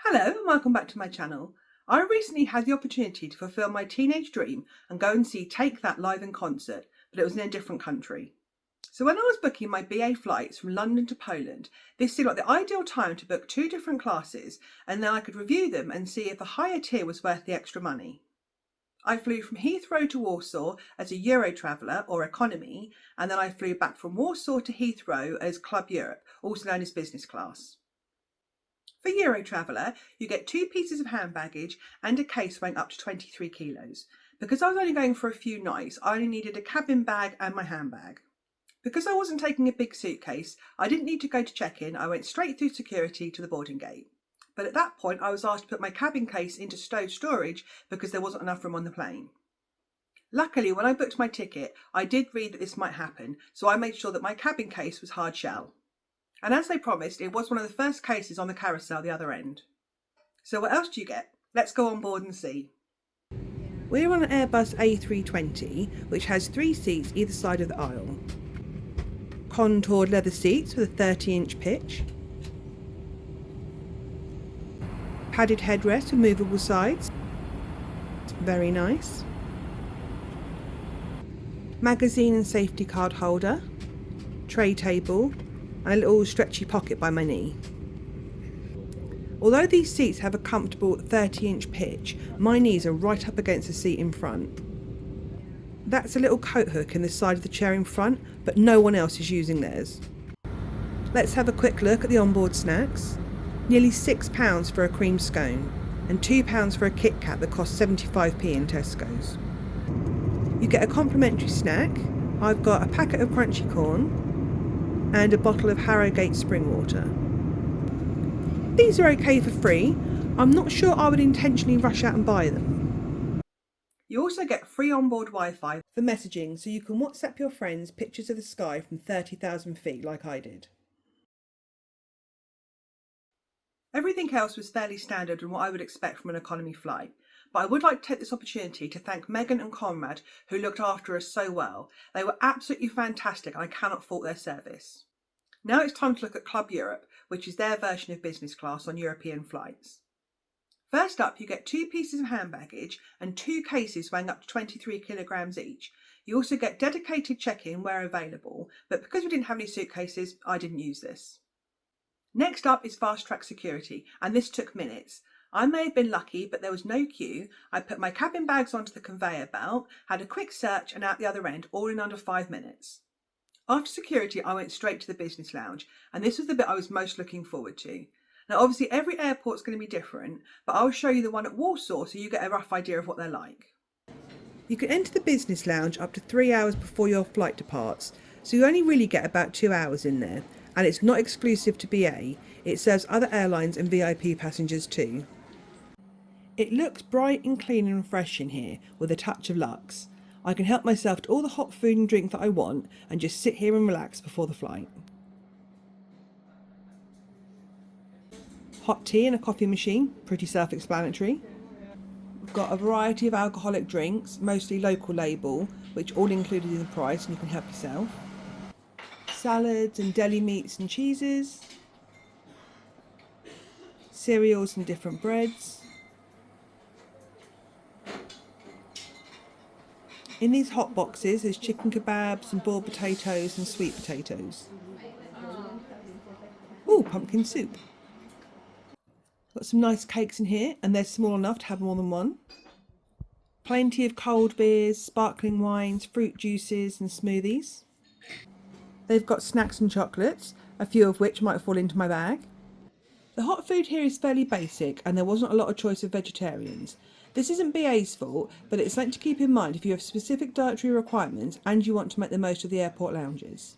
Hello and welcome back to my channel. I recently had the opportunity to fulfill my teenage dream and go and see Take That live in concert, but it was in a different country. So when I was booking my BA flights from London to Poland, this seemed like the ideal time to book two different classes, and then I could review them and see if the higher tier was worth the extra money. I flew from Heathrow to Warsaw as a Euro traveller or economy, and then I flew back from Warsaw to Heathrow as Club Europe, also known as business class. For Euro Traveller, you get two pieces of hand baggage and a case weighing up to 23 kilos. Because I was only going for a few nights, I only needed a cabin bag and my handbag. Because I wasn't taking a big suitcase, I didn't need to go to check-in. I went straight through security to the boarding gate. But at that point, I was asked to put my cabin case into stowed storage because there wasn't enough room on the plane. Luckily, when I booked my ticket, I did read that this might happen, so I made sure that my cabin case was hard shell. And as they promised, it was one of the first cases on the carousel the other end. So what else do you get? Let's go on board and see. We're on an Airbus A320, which has 3 seats either side of the aisle. Contoured leather seats with a 30-inch pitch. Padded headrest with movable sides. Very nice. Magazine and safety card holder. Tray table. And a little stretchy pocket by my knee. Although these seats have a comfortable 30-inch pitch, my knees are right up against the seat in front. That's a little coat hook in the side of the chair in front, but no one else is using theirs. Let's have a quick look at the onboard snacks. Nearly £6 for a cream scone, and £2 for a Kit Kat that costs 75p in Tesco's. You get a complimentary snack. I've got a packet of crunchy corn, and a bottle of Harrogate spring water. These are okay for free. I'm not sure I would intentionally rush out and buy them. You also get free onboard Wi-Fi for messaging, so you can WhatsApp your friends pictures of the sky from 30,000 feet like I did. Everything else was fairly standard and what I would expect from an economy flight. But I would like to take this opportunity to thank Megan and Conrad, who looked after us so well. They were absolutely fantastic and I cannot fault their service. Now it's time to look at Club Europe, which is their version of business class on European flights. First up, you get 2 pieces of hand baggage and 2 cases weighing up to 23 kilograms each. You also get dedicated check-in where available, but because we didn't have any suitcases, I didn't use this. Next up is fast track security, and this took minutes. I may have been lucky, but there was no queue. I put my cabin bags onto the conveyor belt, had a quick search and out the other end, all in under 5 minutes. After security, I went straight to the business lounge, and this was the bit I was most looking forward to. Now, obviously, every airport's going to be different, but I'll show you the one at Warsaw so you get a rough idea of what they're like. You can enter the business lounge up to 3 hours before your flight departs, so you only really get about 2 hours in there, and it's not exclusive to BA. It serves other airlines and VIP passengers too. It looks bright and clean and fresh in here with a touch of luxe. I can help myself to all the hot food and drink that I want and just sit here and relax before the flight. Hot tea and a coffee machine, pretty self-explanatory. We've got a variety of alcoholic drinks, mostly local label, which all included in the price and you can help yourself. Salads and deli meats and cheeses. Cereals and different breads. In these hot boxes there's chicken kebabs and boiled potatoes and sweet potatoes. Ooh, pumpkin soup. Got some nice cakes in here and they're small enough to have more than one. Plenty of cold beers, sparkling wines, fruit juices and smoothies. They've got snacks and chocolates, a few of which might fall into my bag. The hot food here is fairly basic and there wasn't a lot of choice of vegetarians. This isn't BA's fault, but it's something to keep in mind if you have specific dietary requirements and you want to make the most of the airport lounges.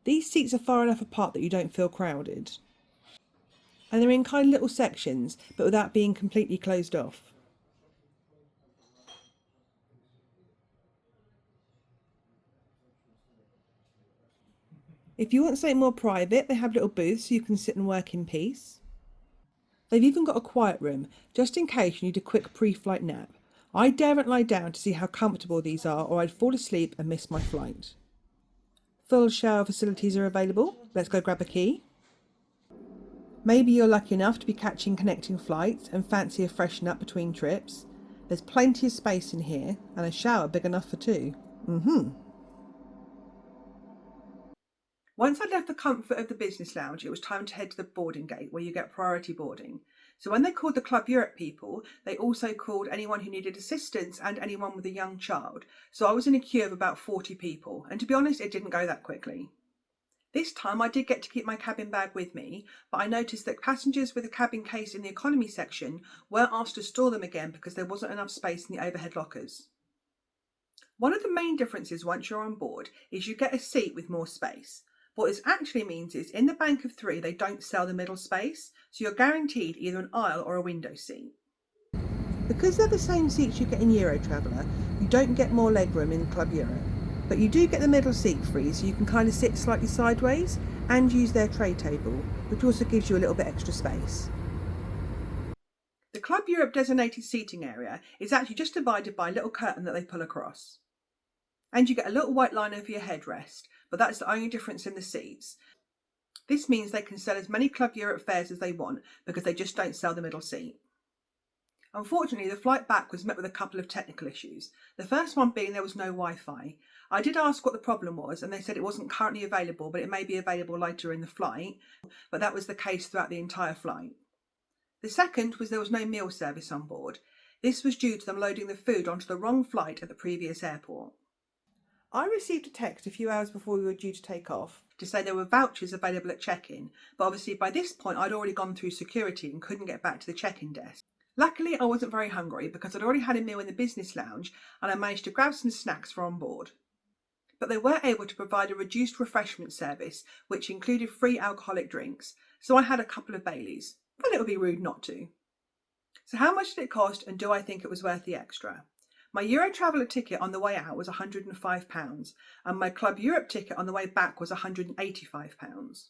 These seats are far enough apart that you don't feel crowded. And they're in kind of little sections, but without being completely closed off. If you want something more private, they have little booths so you can sit and work in peace. They've even got a quiet room, just in case you need a quick pre-flight nap. I daren't lie down to see how comfortable these are or I'd fall asleep and miss my flight. Full shower facilities are available. Let's go grab a key. Maybe you're lucky enough to be catching connecting flights and fancy a freshen up between trips. There's plenty of space in here and a shower big enough for two. Once I'd left the comfort of the business lounge, it was time to head to the boarding gate where you get priority boarding. So when they called the Club Europe people, they also called anyone who needed assistance and anyone with a young child. So I was in a queue of about 40 people, and to be honest, it didn't go that quickly. This time I did get to keep my cabin bag with me, but I noticed that passengers with a cabin case in the economy section weren't asked to store them again because there wasn't enough space in the overhead lockers. One of the main differences once you're on board is you get a seat with more space. What this actually means is in the bank of three, they don't sell the middle space, so you're guaranteed either an aisle or a window seat. Because they're the same seats you get in Euro Traveller, you don't get more legroom in Club Europe, but you do get the middle seat free, so you can kind of sit slightly sideways and use their tray table, which also gives you a little bit extra space. The Club Europe designated seating area is actually just divided by a little curtain that they pull across. And you get a little white line over your headrest, but that's the only difference in the seats. This means they can sell as many Club Europe fares as they want because they just don't sell the middle seat. Unfortunately, the flight back was met with a couple of technical issues. The first one being there was no Wi-Fi. I did ask what the problem was and they said it wasn't currently available, but it may be available later in the flight, but that was the case throughout the entire flight. The second was there was no meal service on board. This was due to them loading the food onto the wrong flight at the previous airport. I received a text a few hours before we were due to take off to say there were vouchers available at check-in, but obviously by this point I'd already gone through security and couldn't get back to the check-in desk. Luckily I wasn't very hungry because I'd already had a meal in the business lounge and I managed to grab some snacks for on board. But they were able to provide a reduced refreshment service which included free alcoholic drinks, so I had a couple of Baileys, but it would be rude not to. So how much did it cost and do I think it was worth the extra? My Euro Traveller ticket on the way out was £105 and my Club Europe ticket on the way back was £185.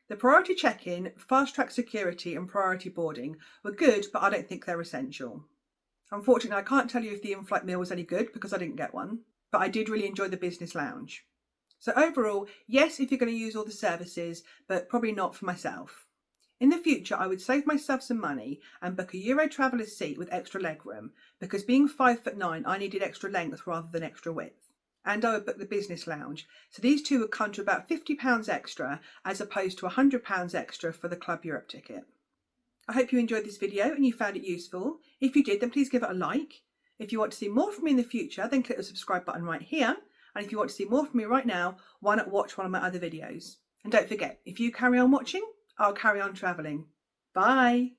The priority check-in, fast-track security and priority boarding were good, but I don't think they're essential. Unfortunately, I can't tell you if the in-flight meal was any good because I didn't get one, but I did really enjoy the business lounge. So overall, yes, if you're going to use all the services, but probably not for myself. In the future, I would save myself some money and book a Euro Traveller seat with extra legroom because being 5'9", I needed extra length rather than extra width. And I would book the business lounge. So these two would come to about £50 extra as opposed to £100 extra for the Club Europe ticket. I hope you enjoyed this video and you found it useful. If you did, then please give it a like. If you want to see more from me in the future, then click the subscribe button right here. And if you want to see more from me right now, why not watch one of my other videos? And don't forget, if you carry on watching, I'll carry on travelling. Bye.